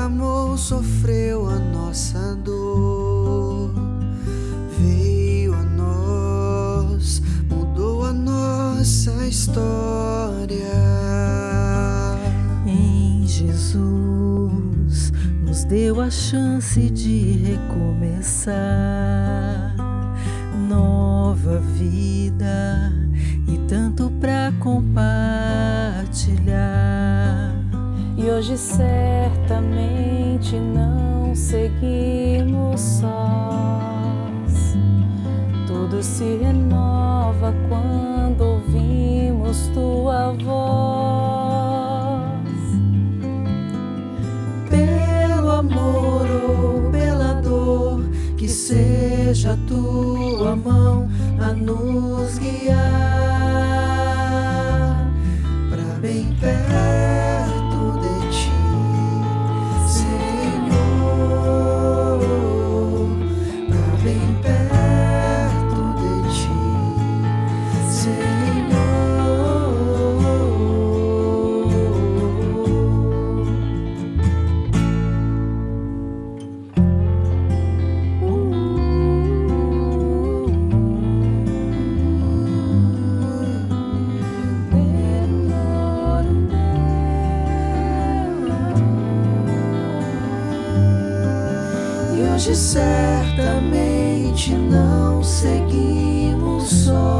amor sofreu a nossa dor, veio a nós, mudou a nossa história. Em Jesus nos deu a chance de recomeçar, nova vida e tanto pra compartilhar. E hoje certamente não seguimos sós. Tudo se renova quando ouvimos tua voz. Pelo amor ou pela dor, que seja a tua mão a nos guiar pra bem perto de ti, Senhor, pra bem perto de ti, Senhor. E hoje certamente não seguimos só.